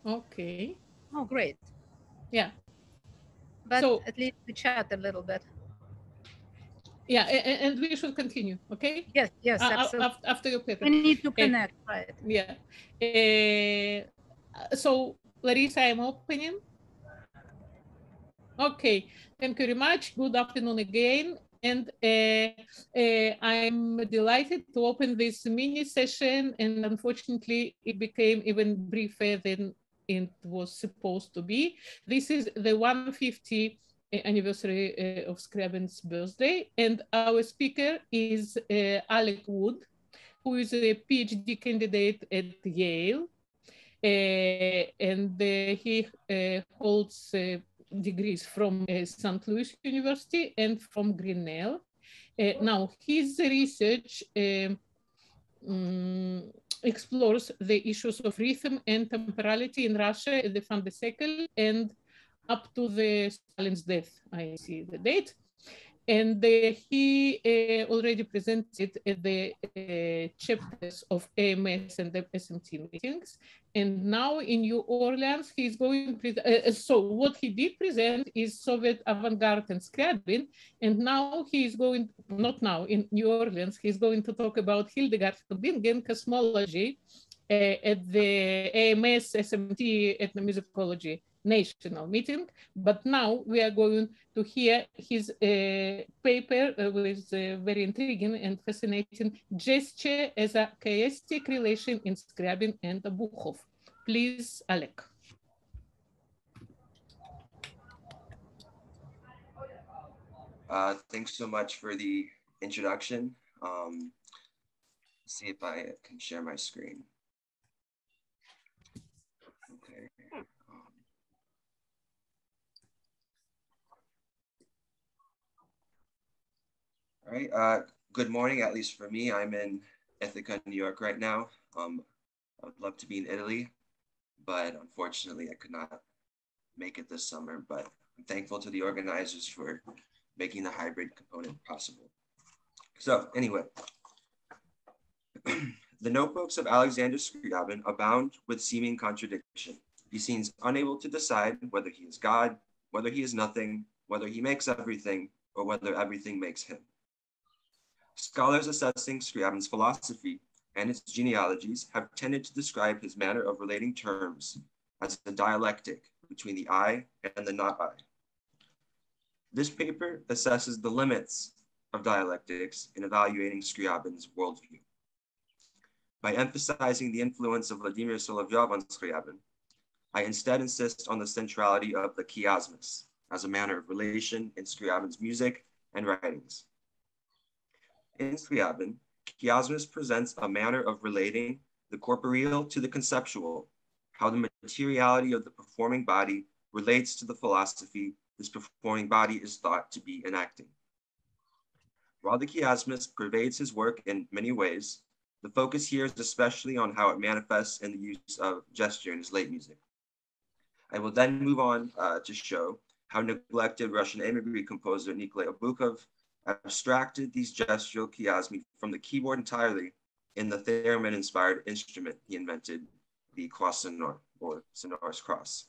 Okay. Oh, great. Yeah. But So at least we chat a little bit. yeah, and we should continue. Okay. Yes, yes, absolutely. After your paper. We need to Uh, connect, right? yeah. So Larissa, I'm opening. Okay, thank you very much. Good afternoon again. And I'm delighted to open this mini session. And unfortunately, it became even briefer than it was supposed to be. This is the 150th anniversary of Scriabin's birthday. And our speaker is Alec Wood, who is a PhD candidate at Yale. And he holds degrees from St. Louis University and from Grinnell. Now, his research explores the issues of rhythm and temporality in Russia at the van de Sekel and up to the Stalin's death. I see the date. And he already presented at the chapters of AMS and the SMT meetings. And now in New Orleans, he's going, so what he did present is Soviet avant-garde and Scriabin. And now he's going, not now, in New Orleans, he's going to talk about Hildegard von Bingen cosmology at the AMS SMT ethnomusicology national meeting. But now we are going to hear his paper with very intriguing and fascinating gesture as a chiastic relation in Scriabin and Obukhov. Please, Alec. Thanks so much for the introduction. See if I can share my screen. Okay. All right. Good morning, at least for me. I'm in Ithaca, New York right now. I would love to be in Italy, but unfortunately I could not make it this summer, but I'm thankful to the organizers for making the hybrid component possible. So anyway, the notebooks of Alexander Scriabin abound with seeming contradiction. He seems unable to decide whether he is God, whether he is nothing, whether he makes everything, or whether everything makes him. Scholars assessing Scriabin's philosophy and its genealogies have tended to describe his manner of relating terms as a dialectic between the I and the not I. This paper assesses the limits of dialectics in evaluating Scriabin's worldview. By emphasizing the influence of Vladimir Solovyov on Scriabin, I instead insist on the centrality of the chiasmus as a manner of relation in Scriabin's music and writings. In Scriabin, chiasmus presents a manner of relating the corporeal to the conceptual, how the materiality of the performing body relates to the philosophy this performing body is thought to be enacting. While the chiasmus pervades his work in many ways, the focus here is especially on how it manifests in the use of gesture in his late music. I will then move on to show how neglected Russian immigrant composer Nikolai Obukhov abstracted these gestural chiasmi from the keyboard entirely in the theremin-inspired instrument he invented, the cross sonore, or sonorous cross.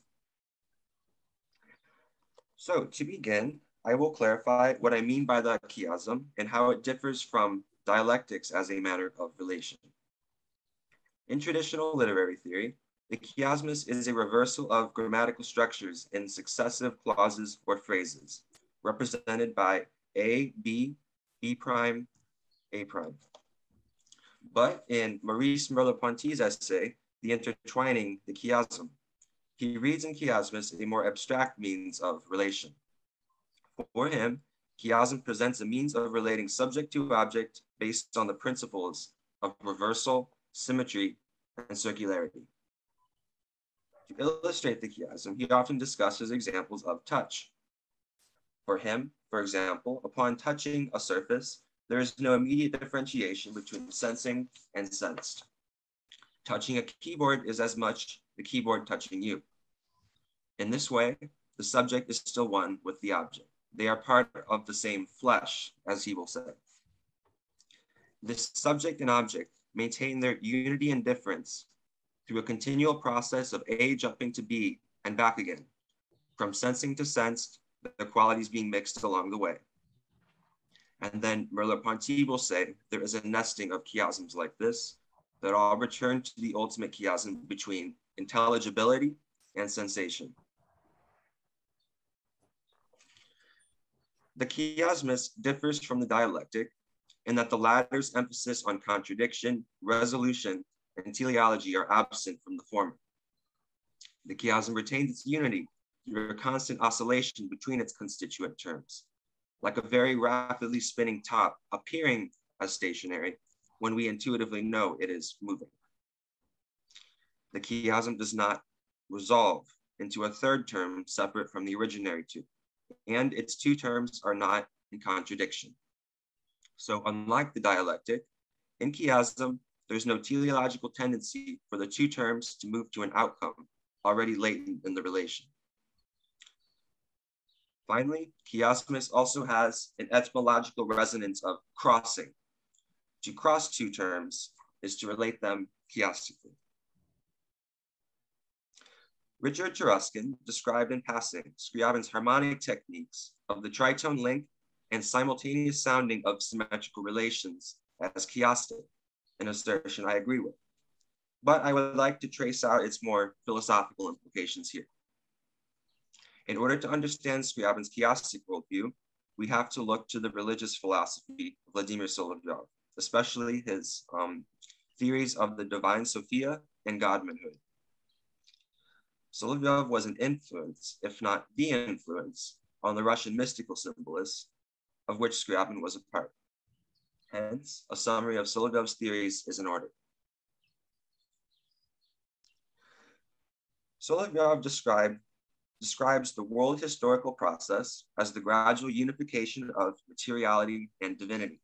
So to begin, I will clarify what I mean by the chiasm and how it differs from dialectics as a matter of relation. In traditional literary theory, the chiasmus is a reversal of grammatical structures in successive clauses or phrases, represented by A, B, B prime, A prime. But in Maurice Merleau-Ponty's essay, The Intertwining the Chiasm, he reads in chiasmus a more abstract means of relation. For him, chiasm presents a means of relating subject to object based on the principles of reversal, symmetry, and circularity. To illustrate the chiasm, he often discusses examples of touch. For him, for example, upon touching a surface, there is no immediate differentiation between sensing and sensed. Touching a keyboard is as much the keyboard touching you. In this way, the subject is still one with the object. They are part of the same flesh, as he will say. This subject and object maintain their unity and difference through a continual process of A jumping to B and back again, from sensing to sensed, the qualities being mixed along the way. And then Merleau-Ponty will say there is a nesting of chiasms like this that all return to the ultimate chiasm between intelligibility and sensation. The chiasmus differs from the dialectic in that the latter's emphasis on contradiction, resolution, and teleology are absent from the former. The chiasm retains its unity through a constant oscillation between its constituent terms, like a very rapidly spinning top appearing as stationary when we intuitively know it is moving. The chiasm does not resolve into a third term separate from the originary two, and its two terms are not in contradiction. So unlike the dialectic, in chiasm, there's no teleological tendency for the two terms to move to an outcome already latent in the relation. Finally, chiasmus also has an etymological resonance of crossing. To cross two terms is to relate them chiastically. Richard Cheruskin described in passing Scriabin's harmonic techniques of the tritone link and simultaneous sounding of symmetrical relations as chiastic, an assertion I agree with. But I would like to trace out its more philosophical implications here. In order to understand Scriabin's chiastic worldview, we have to look to the religious philosophy of Vladimir Solovyov, especially his theories of the divine Sophia and godmanhood. Solovyov was an influence, if not the influence, on the Russian mystical symbolists, of which Scriabin was a part. Hence, a summary of Solovyov's theories is in order. Solovyov describes the world historical process as the gradual unification of materiality and divinity.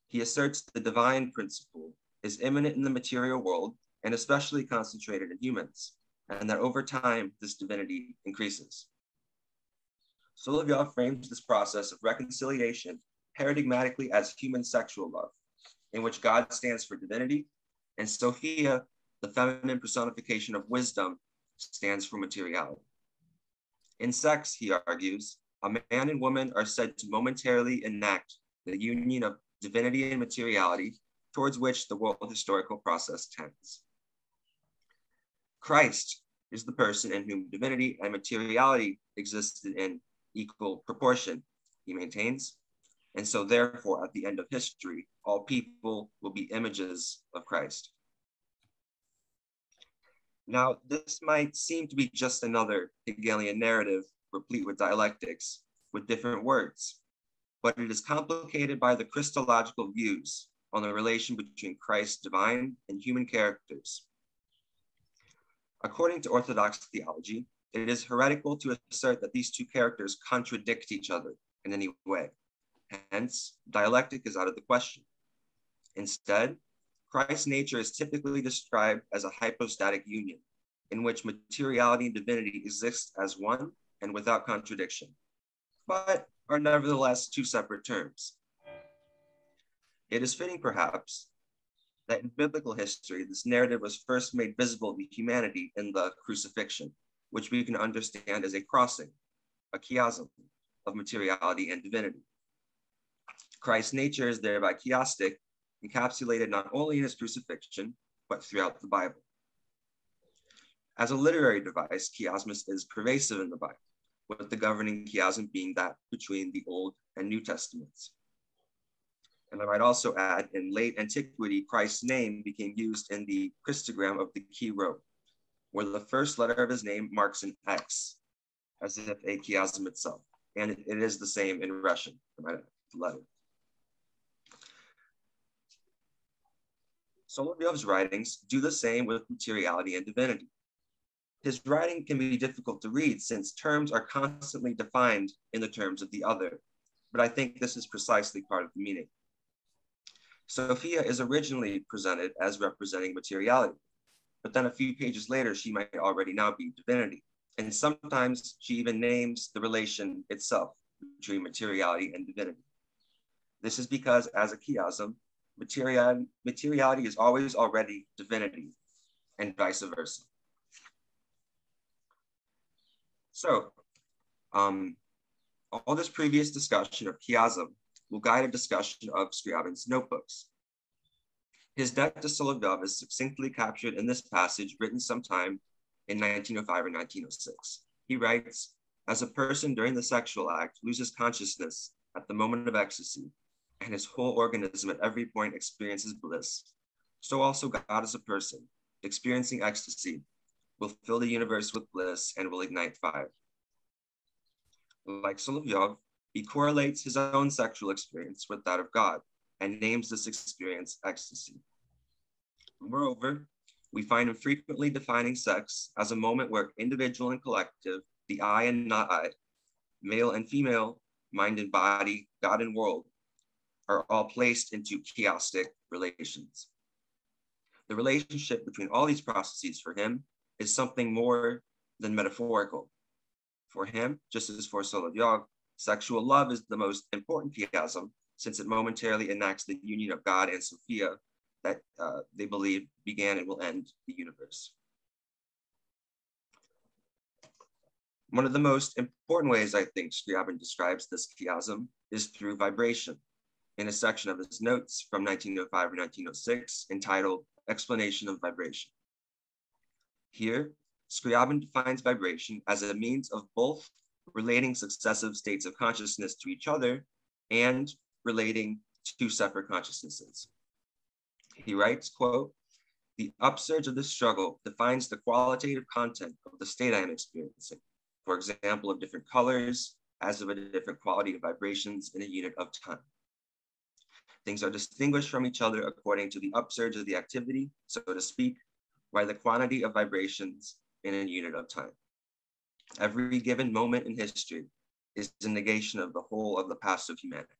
He asserts the divine principle is immanent in the material world and especially concentrated in humans, and that over time, this divinity increases. Solovyov frames this process of reconciliation paradigmatically as human sexual love, in which God stands for divinity, and Sophia, the feminine personification of wisdom, stands for materiality. In sex, he argues, a man and woman are said to momentarily enact the union of divinity and materiality towards which the world historical process tends. Christ is the person in whom divinity and materiality existed in equal proportion, he maintains, and so therefore at the end of history, all people will be images of Christ. Now, this might seem to be just another Hegelian narrative replete with dialectics with different words, but it is complicated by the Christological views on the relation between Christ's divine and human characters. According to Orthodox theology, it is heretical to assert that these two characters contradict each other in any way. Hence, dialectic is out of the question. Instead, Christ's nature is typically described as a hypostatic union, in which materiality and divinity exist as one and without contradiction, but are nevertheless two separate terms. It is fitting, perhaps, that in biblical history, this narrative was first made visible to humanity in the crucifixion, which we can understand as a crossing, a chiasm of materiality and divinity. Christ's nature is thereby chiastic, encapsulated not only in his crucifixion, but throughout the Bible. As a literary device, chiasmus is pervasive in the Bible, with the governing chiasm being that between the Old and New Testaments. And I might also add, in late antiquity, Christ's name became used in the Christogram of the key row, where the first letter of his name marks an X, as if a chiasm itself. And it is the same in Russian, the letter. Solovyov's writings do the same with materiality and divinity. His writing can be difficult to read since terms are constantly defined in the terms of the other, but I think this is precisely part of the meaning. Sophia is originally presented as representing materiality, but then a few pages later, she might already now be divinity. And sometimes she even names the relation itself between materiality and divinity. This is because as a chiasm, materiality is always already divinity, and vice versa. So, all this previous discussion of chiasm will guide a discussion of Scriabin's notebooks. His debt to Solovyov is succinctly captured in this passage written sometime in 1905 or 1906. He writes, "As a person during the sexual act loses consciousness at the moment of ecstasy, and his whole organism at every point experiences bliss, so also God as a person, experiencing ecstasy, will fill the universe with bliss and will ignite fire." Like Solovyov, he correlates his own sexual experience with that of God and names this experience ecstasy. Moreover, we find him frequently defining sex as a moment where individual and collective, the I and not I, male and female, mind and body, God and world, are all placed into chiastic relations. The relationship between all these processes for him is something more than metaphorical. For him, just as for Solovyov, sexual love is the most important chiasm, since it momentarily enacts the union of God and Sophia that they believe began and will end the universe. One of the most important ways I think Scriabin describes this chiasm is through vibration, in a section of his notes from 1905 or 1906 entitled Explanation of Vibration. Here, Scriabin defines vibration as a means of both relating successive states of consciousness to each other and relating two separate consciousnesses. He writes, quote, "The upsurge of this struggle defines the qualitative content of the state I am experiencing, for example, of different colors, as of a different quality of vibrations in a unit of time. Things are distinguished from each other according to the upsurge of the activity, so to speak, by the quantity of vibrations in a unit of time. Every given moment in history is a negation of the whole of the past of humanity."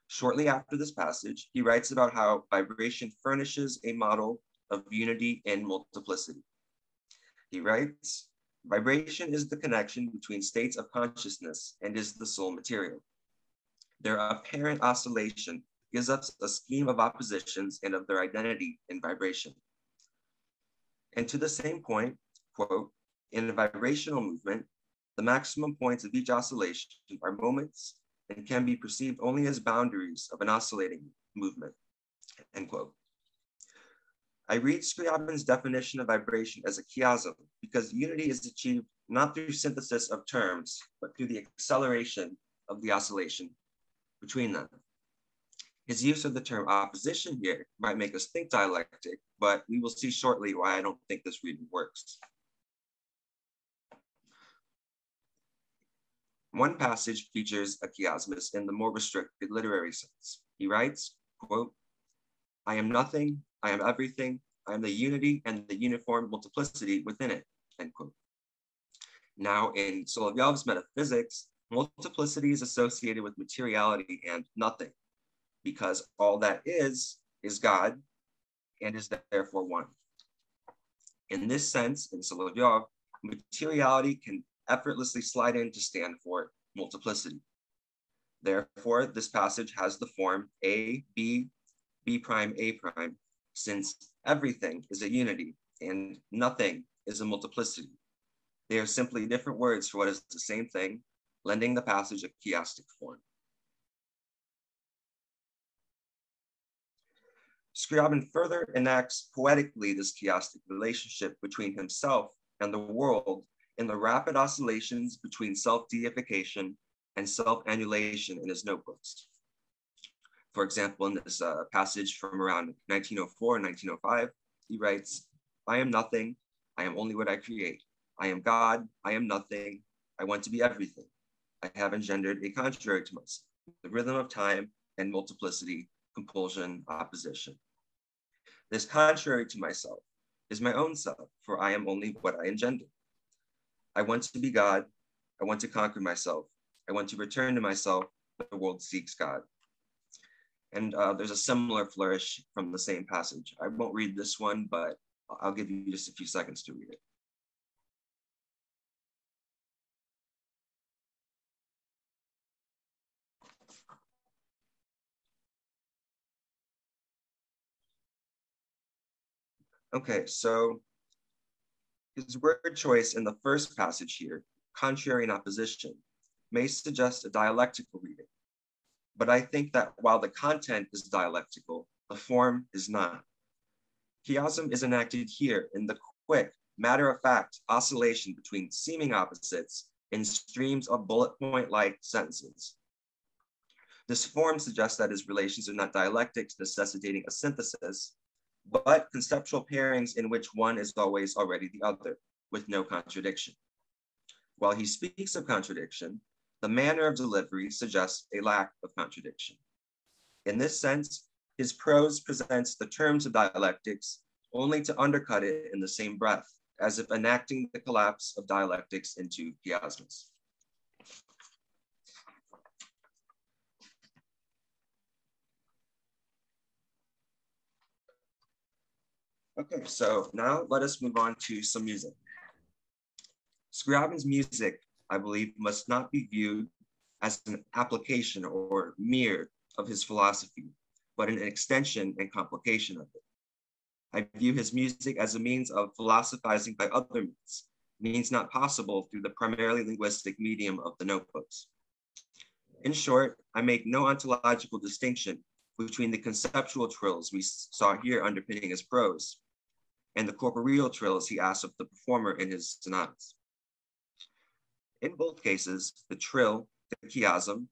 Shortly after this passage, he writes about how vibration furnishes a model of unity and multiplicity. He writes, "Vibration is the connection between states of consciousness and is the sole material. Their apparent oscillation gives us a scheme of oppositions and of their identity in vibration." And to the same point, quote, "In a vibrational movement, the maximum points of each oscillation are moments and can be perceived only as boundaries of an oscillating movement," end quote. I read Scriabin's definition of vibration as a chiasm because unity is achieved not through synthesis of terms, but through the acceleration of the oscillation between them. His use of the term opposition here might make us think dialectic, but we will see shortly why I don't think this reading works. One passage features a chiasmus in the more restricted literary sense. He writes, quote, "I am nothing, I am everything, I am the unity and the uniform multiplicity within it," end quote. Now, in Solovyov's metaphysics, multiplicity is associated with materiality and nothing, because all that is God and is therefore one. In this sense, in Solovyov, materiality can effortlessly slide in to stand for multiplicity. Therefore, this passage has the form A, B, B prime, A prime, since everything is a unity and nothing is a multiplicity. They are simply different words for what is the same thing, lending the passage a chiastic form. Scriabin further enacts poetically this chiastic relationship between himself and the world in the rapid oscillations between self-deification and self-annulation in his notebooks. For example, in this passage from around 1904 and 1905, he writes, "I am nothing, I am only what I create. I am God, I am nothing, I want to be everything. I have engendered a contrary to myself, the rhythm of time and multiplicity, compulsion, opposition. This contrary to myself is my own self, for I am only what I engender. I want to be God, I want to conquer myself, I want to return to myself, the world seeks God." And there's a similar flourish from the same passage. I won't read this one, but I'll give you just a few seconds to read it. Okay, so his word choice in the first passage here, contrary and opposition, may suggest a dialectical reading. But I think that while the content is dialectical, the form is not. Chiasm is enacted here in the quick, matter-of-fact oscillation between seeming opposites in streams of bullet point-like sentences. This form suggests that his relations are not dialectics necessitating a synthesis, but conceptual pairings in which one is always already the other, with no contradiction. While he speaks of contradiction, the manner of delivery suggests a lack of contradiction. In this sense, his prose presents the terms of dialectics only to undercut it in the same breath, as if enacting the collapse of dialectics into chiasmus. Okay, so now let us move on to some music. Scriabin's music, I believe, must not be viewed as an application or mirror of his philosophy, but an extension and complication of it. I view his music as a means of philosophizing by other means not possible through the primarily linguistic medium of the notebooks. In short, I make no ontological distinction between the conceptual trills we saw here underpinning his prose and the corporeal trills he asks of the performer in his sonatas. In both cases, the trill, the chiasm,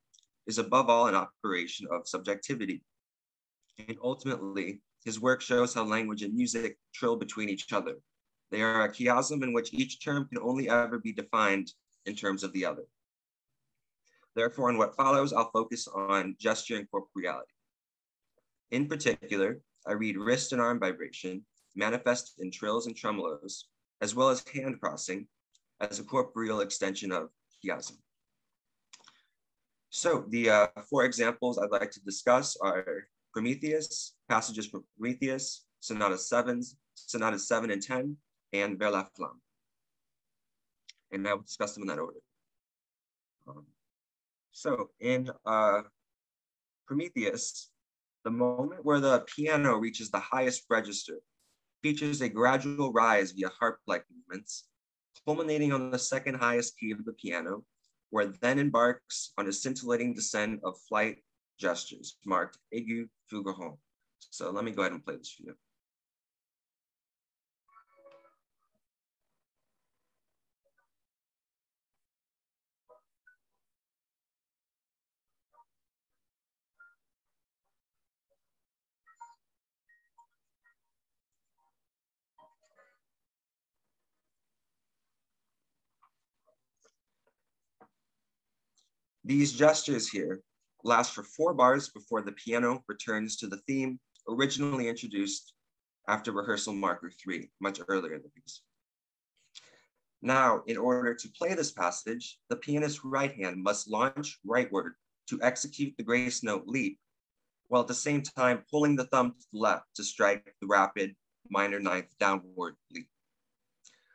is above all an operation of subjectivity. And ultimately, his work shows how language and music trill between each other. They are a chiasm in which each term can only ever be defined in terms of the other. Therefore, in what follows, I'll focus on gesture and corporeality. In particular, I read wrist and arm vibration, manifest in trills and tremolos, as well as hand crossing, as a corporeal extension of chiasm. So the 4 examples I'd like to discuss are Prometheus, passages from Prometheus, Sonatas 7 and 10, and Vers la Flamme. And I will discuss them in that order. So in Prometheus, the moment where the piano reaches the highest register features a gradual rise via harp-like movements, culminating on the second highest key of the piano, where it then embarks on a scintillating descent of flight gestures marked aigu fulgurant. So let me go ahead and play this for you. These gestures here last for 4 bars before the piano returns to the theme originally introduced after rehearsal marker 3, much earlier in the piece. Now, in order to play this passage, the pianist's right hand must launch rightward to execute the grace note leap, while at the same time pulling the thumb to the left to strike the rapid minor ninth downward leap.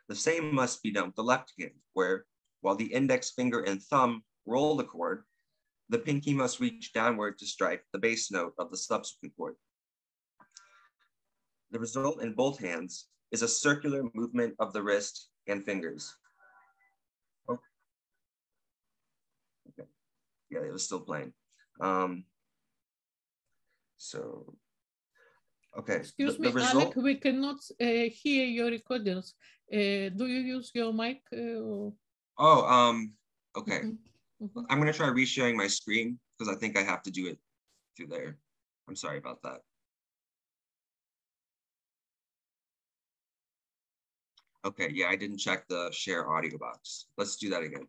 The same must be done with the left hand, where while the index finger and thumb roll the chord, the pinky must reach downward to strike the bass note of the subsequent chord. The result in both hands is a circular movement of the wrist and fingers. Oh. Okay. Yeah, it was still playing. Okay. Excuse me, Alec, we cannot hear your recordings. Do you use your mic? Okay. I'm gonna try resharing my screen because I think I have to do it through there. I'm sorry about that. Okay, yeah, I didn't check the share audio box. Let's do that again.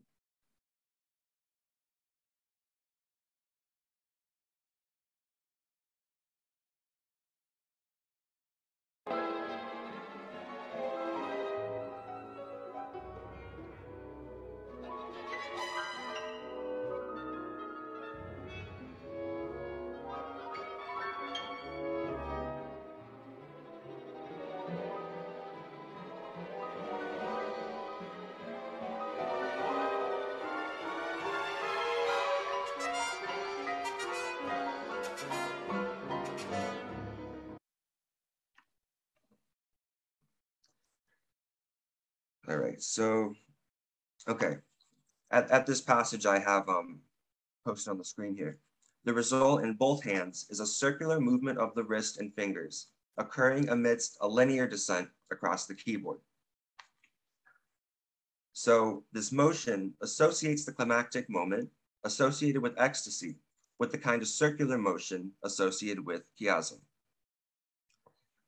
All right, so, okay. At this passage I have posted on the screen here. The result in both hands is a circular movement of the wrist and fingers, occurring amidst a linear descent across the keyboard. So this motion associates the climactic moment associated with ecstasy with the kind of circular motion associated with chiasm.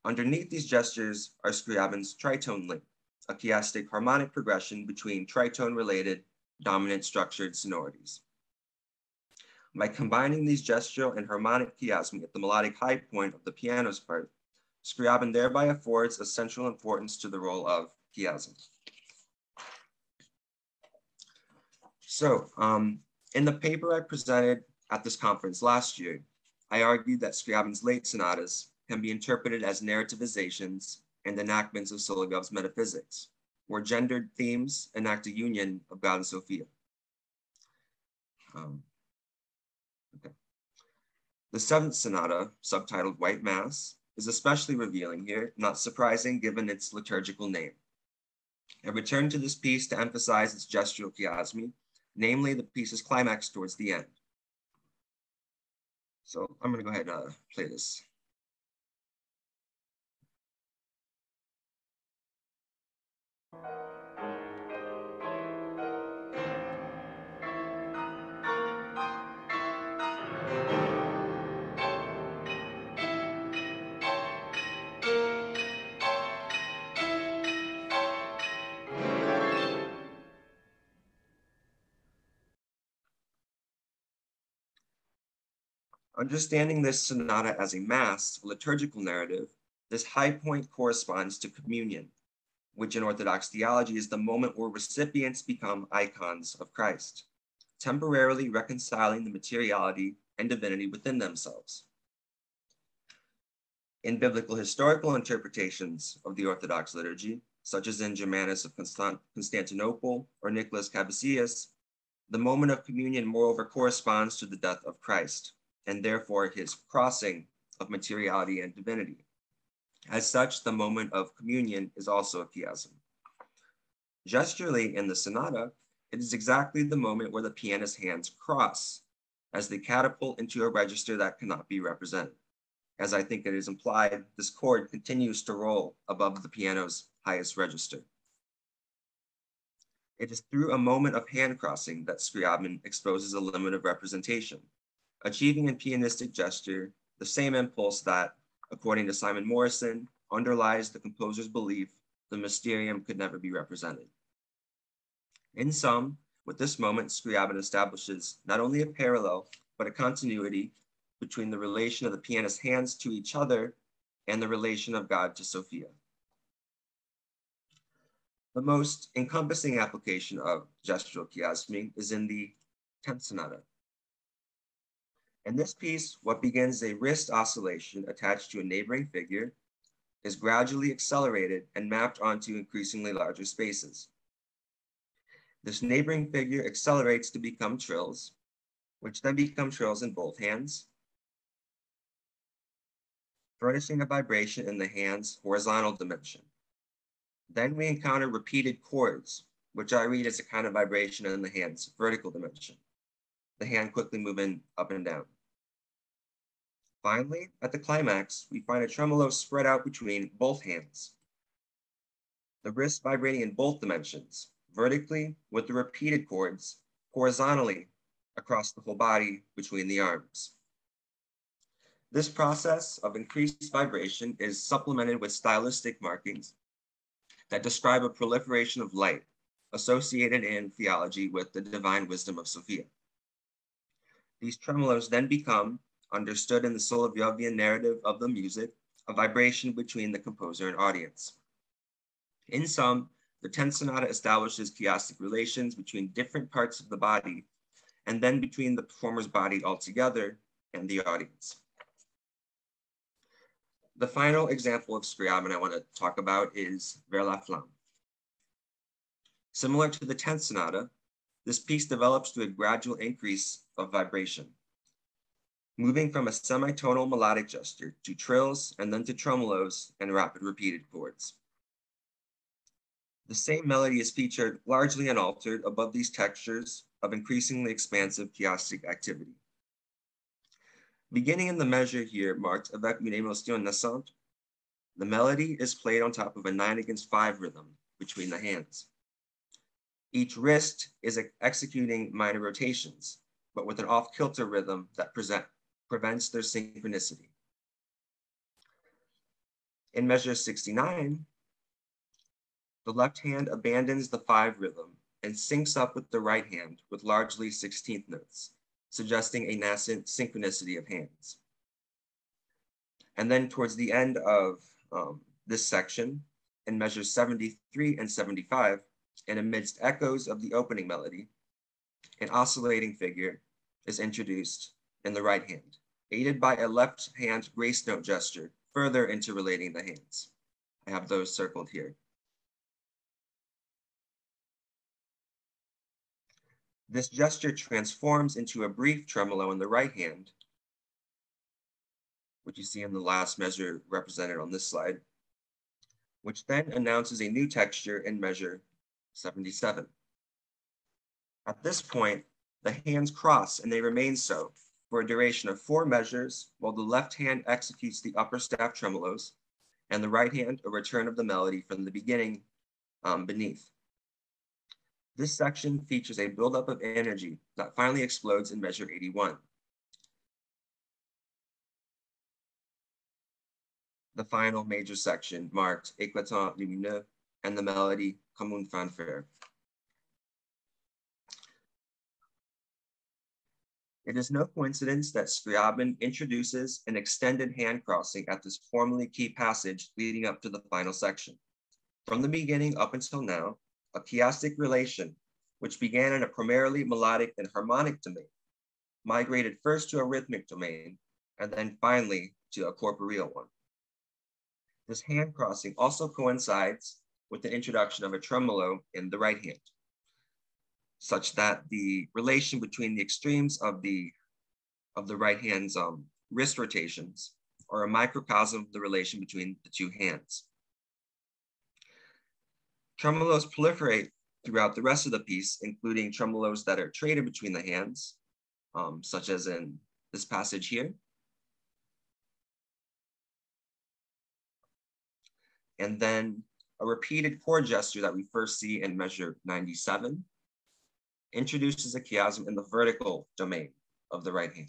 Underneath these gestures are Scriabin's tritone link, a chiastic harmonic progression between tritone-related dominant structured sonorities. By combining these gestural and harmonic chiasm at the melodic high point of the piano's part, Scriabin thereby affords a central importance to the role of chiasm. So in the paper I presented at this conference last year, I argued that Scriabin's late sonatas can be interpreted as narrativizations and enactments of Solovyov's metaphysics, where gendered themes enact a union of God and Sophia. Okay. The seventh sonata, subtitled White Mass, is especially revealing here, not surprising given its liturgical name. I returned to this piece to emphasize its gestural chiasmy, namely the piece's climax towards the end. So I'm going to go ahead and play this. Understanding this sonata as a mass, a liturgical narrative, this high point corresponds to communion, which in Orthodox theology is the moment where recipients become icons of Christ, temporarily reconciling the materiality and divinity within themselves. In biblical historical interpretations of the Orthodox liturgy, such as in Germanus of Constantinople or Nicholas Cabasias, the moment of communion moreover corresponds to the death of Christ, and therefore his crossing of materiality and divinity. As such, the moment of communion is also a chiasm. Gesturally in the sonata, it is exactly the moment where the pianist's hands cross as they catapult into a register that cannot be represented. As I think it is implied, this chord continues to roll above the piano's highest register. It is through a moment of hand crossing that Scriabin exposes a limit of representation, achieving in pianistic gesture the same impulse that, according to Simon Morrison, underlies the composer's belief the mysterium could never be represented. In sum, with this moment, Scriabin establishes not only a parallel, but a continuity between the relation of the pianist's hands to each other and the relation of God to Sophia. The most encompassing application of gestural chiasmy is in the 10th sonata. In this piece, what begins a wrist oscillation attached to a neighboring figure is gradually accelerated and mapped onto increasingly larger spaces. This neighboring figure accelerates to become trills, which then become trills in both hands, furnishing a vibration in the hand's horizontal dimension. Then we encounter repeated chords, which I read as a kind of vibration in the hand's vertical dimension, the hand quickly moving up and down. Finally, at the climax, we find a tremolo spread out between both hands, the wrist vibrating in both dimensions, vertically with the repeated chords, horizontally across the whole body between the arms. This process of increased vibration is supplemented with stylistic markings that describe a proliferation of light associated in theology with the divine wisdom of Sophia. These tremolos then become, understood in the Solovyovian narrative of the music, a vibration between the composer and audience. In sum, the 10th sonata establishes chiastic relations between different parts of the body and then between the performer's body altogether and the audience. The final example of Scriabin I want to talk about is Vers la Flamme. Similar to the 10th sonata, this piece develops to a gradual increase of vibration, moving from a semitonal melodic gesture to trills and then to tremolos and rapid repeated chords. The same melody is featured largely unaltered above these textures of increasingly expansive chiastic activity. Beginning in the measure here marked avec une émotion naissante, the melody is played on top of a 9/5 rhythm between the hands. Each wrist is executing minor rotations, but with an off-kilter rhythm that prevents their synchronicity. In measure 69, the left hand abandons the 5 rhythm and syncs up with the right hand with largely 16th notes, suggesting a nascent synchronicity of hands. And then towards the end of this section, in measures 73 and 75, and amidst echoes of the opening melody, an oscillating figure is introduced in the right hand, aided by a left hand grace note gesture, further interrelating the hands. I have those circled here. This gesture transforms into a brief tremolo in the right hand, which you see in the last measure represented on this slide, which then announces a new texture in measure 77. At this point, the hands cross and they remain so for a duration of 4 measures, while the left hand executes the upper staff tremolos and the right hand a return of the melody from the beginning beneath. This section features a buildup of energy that finally explodes in measure 81. The final major section marked éclatant lumineux and the melody comme une fanfare. It is no coincidence that Scriabin introduces an extended hand crossing at this formally key passage leading up to the final section. From the beginning up until now, a chiastic relation, which began in a primarily melodic and harmonic domain, migrated first to a rhythmic domain, and then finally to a corporeal one. This hand crossing also coincides with the introduction of a tremolo in the right hand, such that the relation between the extremes of the right hand's wrist rotations are a microcosm of the relation between the two hands. Tremolos proliferate throughout the rest of the piece, including tremolos that are traded between the hands, such as in this passage here. And then a repeated chord gesture that we first see in measure 97 introduces a chiasm in the vertical domain of the right hand.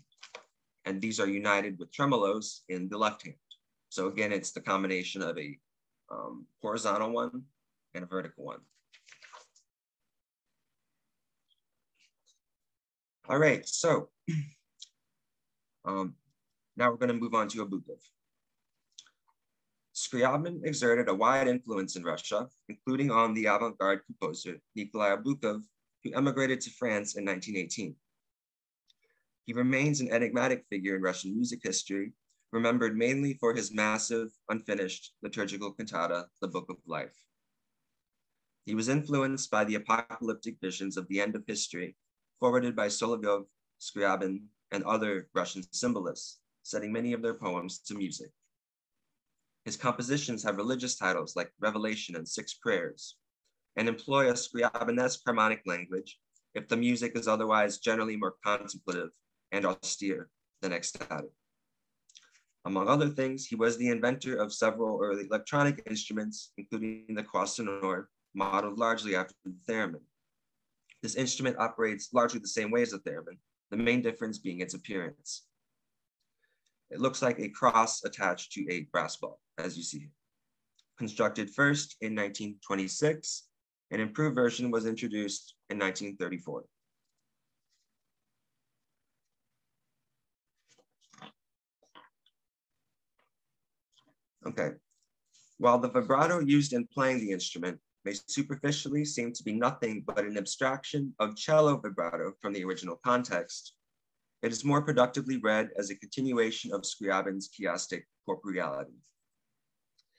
And these are united with tremolos in the left hand. So again, it's the combination of a horizontal one and a vertical one. All right, so now we're going to move on to Obukhov. Scriabin exerted a wide influence in Russia, including on the avant-garde composer Nikolai Obukhov, who emigrated to France in 1918. He remains an enigmatic figure in Russian music history, remembered mainly for his massive, unfinished liturgical cantata, The Book of Life. He was influenced by the apocalyptic visions of the end of history, forwarded by Solovyov, Scriabin, and other Russian symbolists, setting many of their poems to music. His compositions have religious titles like Revelation and Six Prayers, and employ a Scriabinesque harmonic language if the music is otherwise generally more contemplative and austere than ecstatic. Among other things, he was the inventor of several early electronic instruments, including the croix sonore, modeled largely after the theremin. This instrument operates largely the same way as the theremin, the main difference being its appearance. It looks like a cross attached to a brass ball, as you see here. Constructed first in 1926, an improved version was introduced in 1934. Okay, while the vibrato used in playing the instrument may superficially seem to be nothing but an abstraction of cello vibrato from the original context, it is more productively read as a continuation of Scriabin's chiastic corporeality.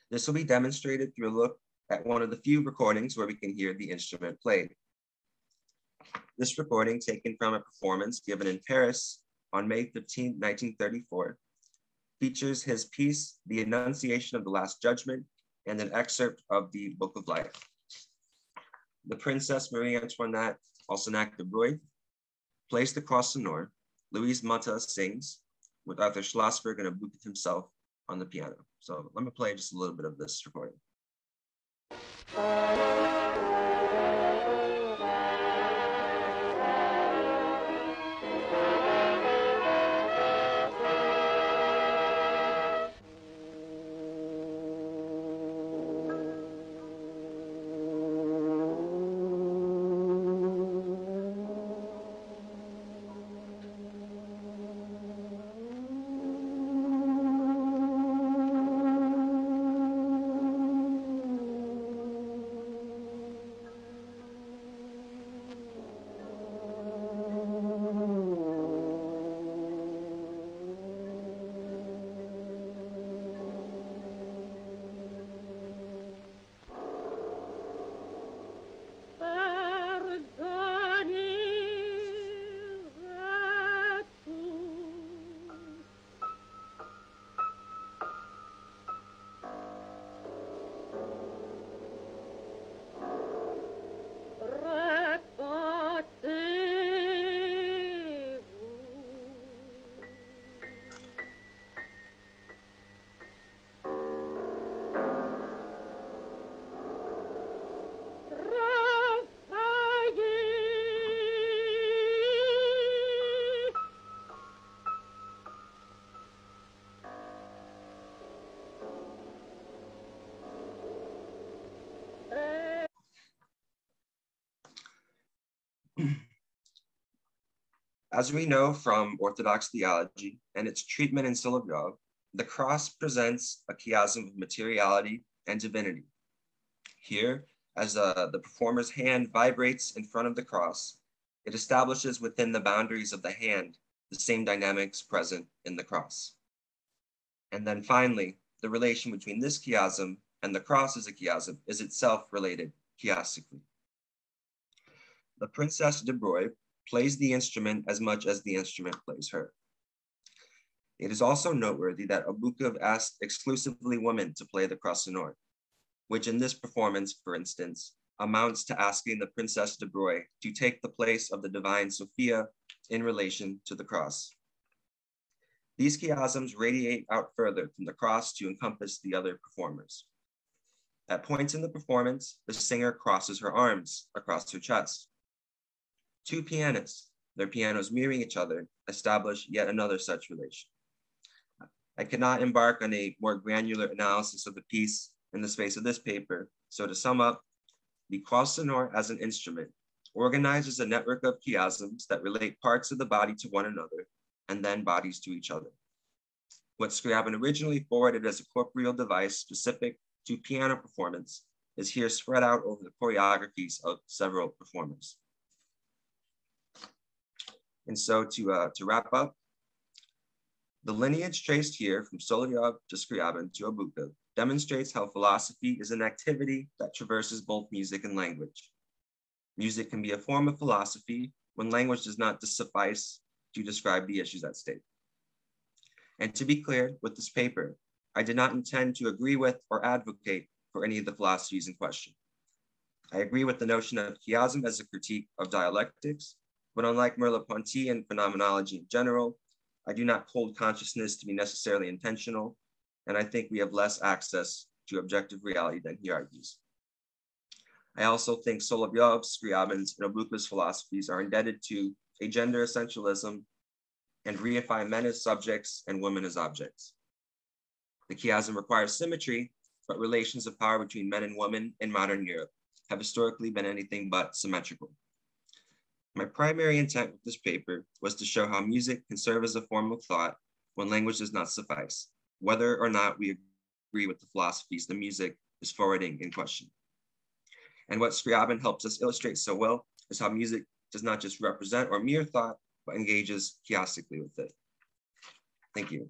This will be demonstrated through a look at one of the few recordings where we can hear the instrument played. This recording, taken from a performance given in Paris on May 15, 1934, features his piece, The Annunciation of the Last Judgment, and an excerpt of the Book of Life. the Princess Marie Antoinette, Alcinac de Broglie, plays the Croix Sonore. Louise Mata sings, with Arthur Schlossberg and Obukhov himself on the piano. So let me play just a little bit of this recording. As we know from Orthodox theology and its treatment in Solovyov, the cross presents a chiasm of materiality and divinity. Here, as the performer's hand vibrates in front of the cross, it establishes within the boundaries of the hand the same dynamics present in the cross. And then finally, the relation between this chiasm and the cross as a chiasm is itself related chiastically. The Princess de Broglie plays the instrument as much as the instrument plays her. It is also noteworthy that Obukhov asked exclusively women to play the Croix Sonore, which in this performance, for instance, amounts to asking the Princess de Broglie to take the place of the divine Sophia in relation to the cross. These chiasms radiate out further from the cross to encompass the other performers. At points in the performance, the singer crosses her arms across her chest. Two pianists, their pianos mirroring each other, establish yet another such relation. I cannot embark on a more granular analysis of the piece in the space of this paper, so to sum up, the Croix Sonore as an instrument organizes a network of chiasms that relate parts of the body to one another and then bodies to each other. What Scriabin originally forwarded as a corporeal device specific to piano performance is here spread out over the choreographies of several performers. And so to wrap up, the lineage traced here from Solovyov to Scriabin to Obukhov demonstrates how philosophy is an activity that traverses both music and language. Music can be a form of philosophy when language does not suffice to describe the issues at stake. And to be clear, with this paper, I did not intend to agree with or advocate for any of the philosophies in question. I agree with the notion of chiasm as a critique of dialectics, but unlike Merleau-Ponty and phenomenology in general, I do not hold consciousness to be necessarily intentional, and I think we have less access to objective reality than he argues. I also think Solovyov's, Scriabin's, and Obukhov's philosophies are indebted to a gender essentialism and reify men as subjects and women as objects. The chiasm requires symmetry, but relations of power between men and women in modern Europe have historically been anything but symmetrical. My primary intent with this paper was to show how music can serve as a form of thought when language does not suffice, whether or not we agree with the philosophies the music is forwarding in question. And what Scriabin helps us illustrate so well is how music does not just represent or mirror thought, but engages chiastically with it. Thank you.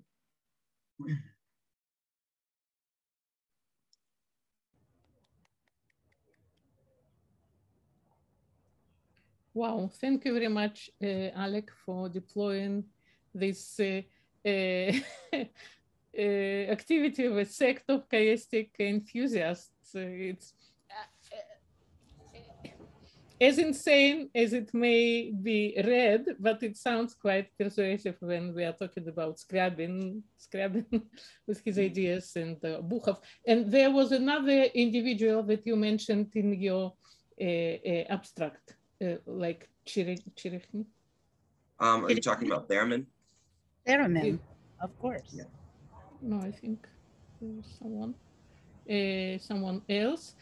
Wow, thank you very much, Alec, for deploying this activity of a sect of chiastic enthusiasts. as insane as it may be read, but it sounds quite persuasive when we are talking about Scriabin with his ideas and Obukhov. And there was another individual that you mentioned in your abstract, like Chirechny. Are you talking about Theremin? Theremin, of course. Yeah. No, I think there was someone else.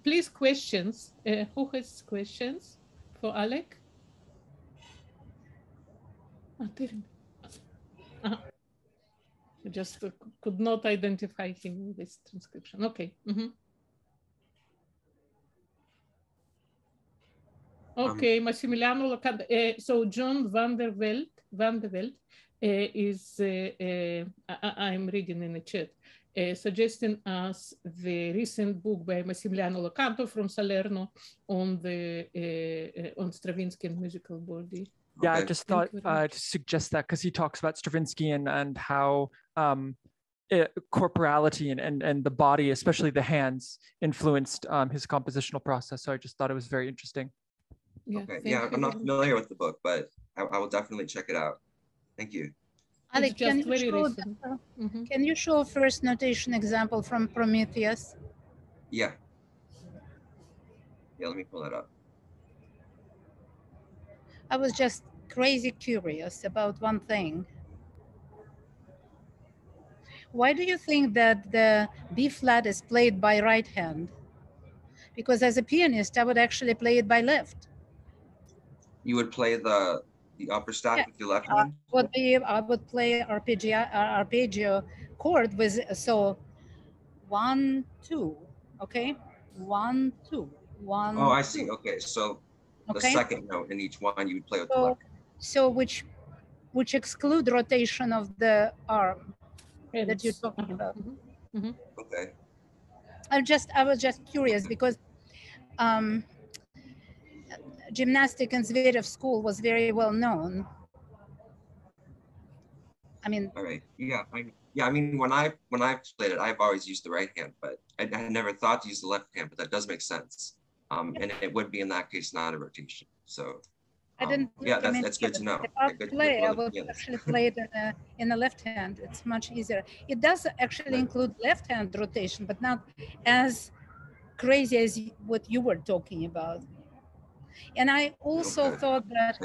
Please, questions. Who has questions for Alec? I just could not identify him in this transcription. Okay. Okay, Massimiliano Locanda. So John van der Velde is, I'm reading in the chat, suggesting us the recent book by Massimiliano Locanto from Salerno on the on Stravinsky and musical body. Yeah, I just thought to suggest that because he talks about Stravinsky and how corporality and the body, especially the hands, influenced his compositional process. So I just thought it was very interesting. Yeah, okay. Yeah, I'm not familiar with the book, but I will definitely check it out. Thank you. Alec, can you show a first notation example from Prometheus? Yeah. Yeah, let me pull that up. I was just crazy curious about one thing. Why do you think that the B flat is played by right hand? Because as a pianist, I would actually play it by left. You would play the upper stack with your left hand? I would play arpeggio chord with, so 1, 2, okay? 1, 2, 1. Oh, I see. Okay, so the second note in each one you would play with the left hand. So which exclude rotation of the arm that you're talking about. Okay. I was just curious because gymnastic in Zverev school was very well known. I mean, all right. Yeah. I mean, when I played it, I've always used the right hand, but I never thought to use the left hand. But that does make sense. And it would be in that case not a rotation. So I didn't. Yeah, that's good to know. If I play, I would actually play it in the left hand. It's much easier. It does actually include left hand rotation, but not as crazy as what you were talking about. And I also thought that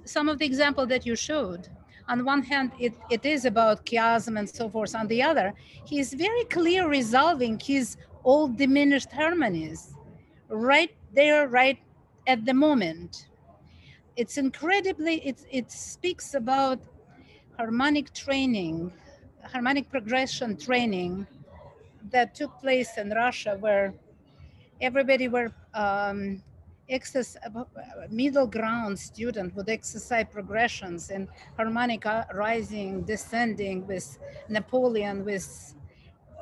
some of the example that you showed, on one hand, it is about chiasm and so forth. On the other, he's very clear resolving his old diminished harmonies right there, right at the moment. It's incredibly, it speaks about harmonic training, harmonic progression training that took place in Russia, where everybody were middle ground student would exercise progressions in harmonic rising, descending with Napoleon, with,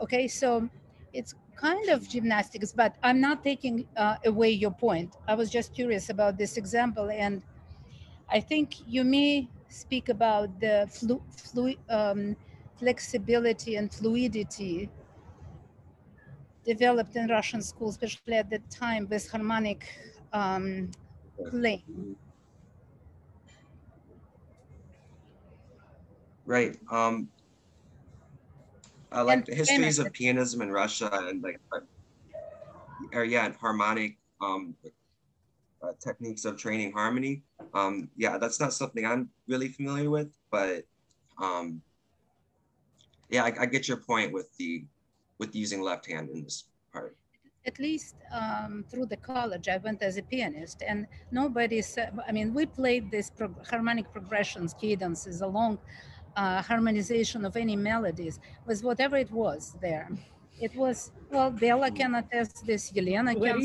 okay, so it's kind of gymnastics, but I'm not taking away your point. I was just curious about this example, and I think you may speak about the flexibility and fluidity developed in Russian schools, especially at that time with harmonic playing. Right. I like the histories of pianism in Russia and like, and harmonic techniques of training harmony. Yeah, that's not something I'm really familiar with, but yeah, I get your point with using left hand in this part. At least through the college, I went as a pianist, and nobody said, I mean, we played this harmonic progressions, cadences, along harmonization of any melodies with whatever it was there. It was, well, Bella can attest this, Yelena can.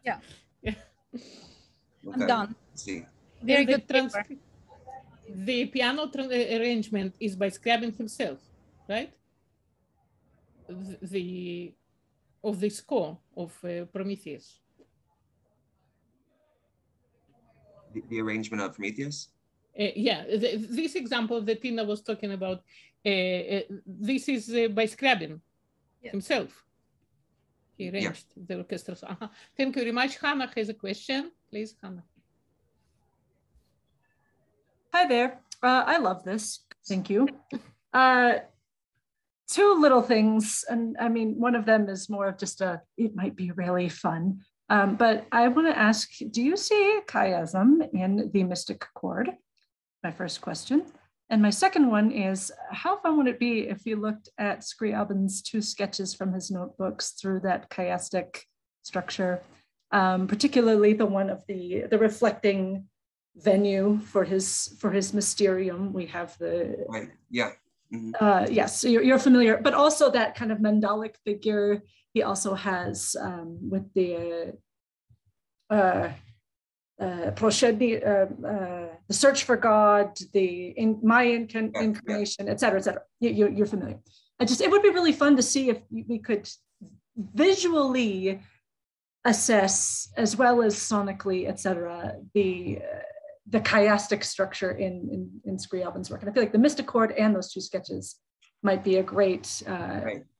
Yeah. Yeah. I'm done. See. Very good. The piano arrangement is by Scriabin himself, right? Of the score of Prometheus. The arrangement of Prometheus? Yeah, this example that Tina was talking about, this is by Scriabin himself. He arranged the orchestra. Thank you very much. Hannah has a question. Please, Hannah. Hi there. I love this. Thank you. Two little things, and I mean, one of them is more of just it might be really fun. But I want to ask, do you see chiasm in the mystic chord? My first question. And my second one is, how fun would it be if you looked at Scriabin's 2 sketches from his notebooks through that chiastic structure, particularly the one of the reflecting venue for his mysterium. We have the right. Yeah. Mm-hmm. Yes, you're familiar, but also that kind of mandalic figure he also has with the the search for God, the Mayan incarnation, et cetera, et cetera. You're familiar. It would be really fun to see if we could visually assess, as well as sonically, et cetera, the chiastic structure in Scriabin's work. And I feel like the mystic chord and those 2 sketches might be a great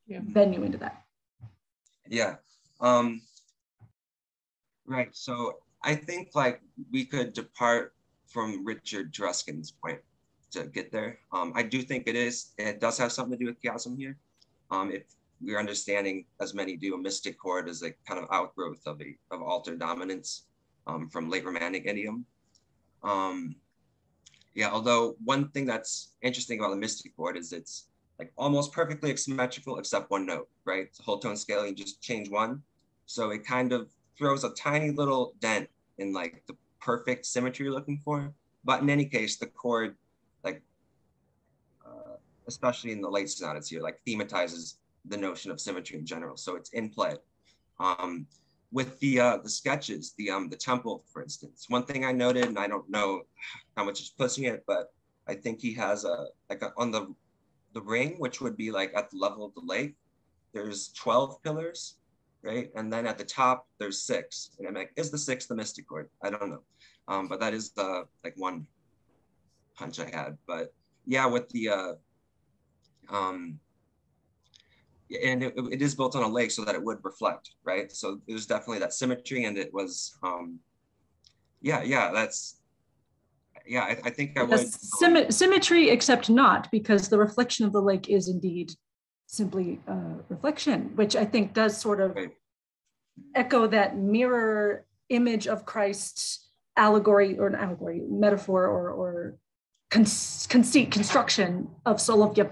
venue into that. Yeah. Right. So I think like we could depart from Richard Truscan's point to get there. I do think it does have something to do with chiasm here. If we're understanding, as many do, a mystic chord as a kind of outgrowth of alter dominance from late Romantic idiom. Yeah, although one thing that's interesting about the mystic chord is it's like almost perfectly symmetrical except one note, right? It's a whole tone scale, you just change one. So it kind of throws a tiny little dent in like the perfect symmetry you're looking for. But in any case, the chord, like, especially in the late sonatas here, like thematizes the notion of symmetry in general. So it's in play. With the sketches, the temple, for instance, one thing I noted, and I don't know how much is pushing it, but I think he has on the ring, which would be like at the level of the lake, there's 12 pillars, right? And then at the top, there's 6. And I'm like, is the 6th the mystic chord? I don't know. But that is like one hunch I had. But yeah, with the, and it is built on a lake so that it would reflect, right? So there's definitely that symmetry, and it was, I think I would. Symmetry, except not, because the reflection of the lake is indeed simply reflection, which I think does sort of echo that mirror image of Christ's allegory, or an allegory, metaphor, or conceit, construction of Solovyev.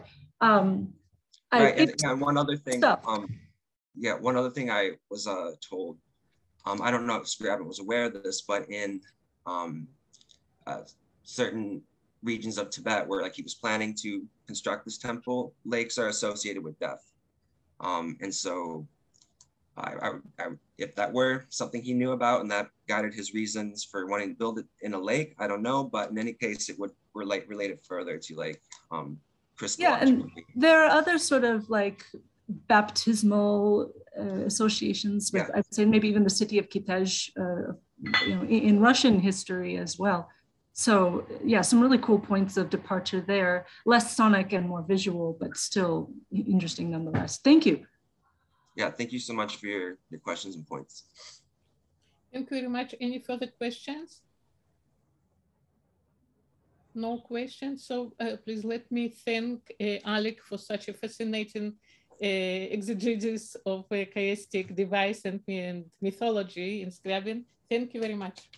Right, and one other thing, one other thing I was told, I don't know if Scriabin was aware of this, but in certain regions of Tibet where like he was planning to construct this temple, lakes are associated with death. And so I if that were something he knew about and that guided his reasons for wanting to build it in a lake, I don't know, but in any case, it would relate it further to like, yeah, and there are other sort of like baptismal associations with, I'd say maybe even the city of Kitezh, in Russian history as well. So yeah, some really cool points of departure there, less sonic and more visual, but still interesting nonetheless. Thank you. Yeah, thank you so much for your questions and points. Thank you very much. Any further questions? No questions. So please let me thank Alec for such a fascinating exegesis of a chiastic device and mythology in Scriabin. Thank you very much,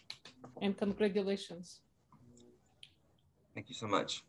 and congratulations. Thank you so much.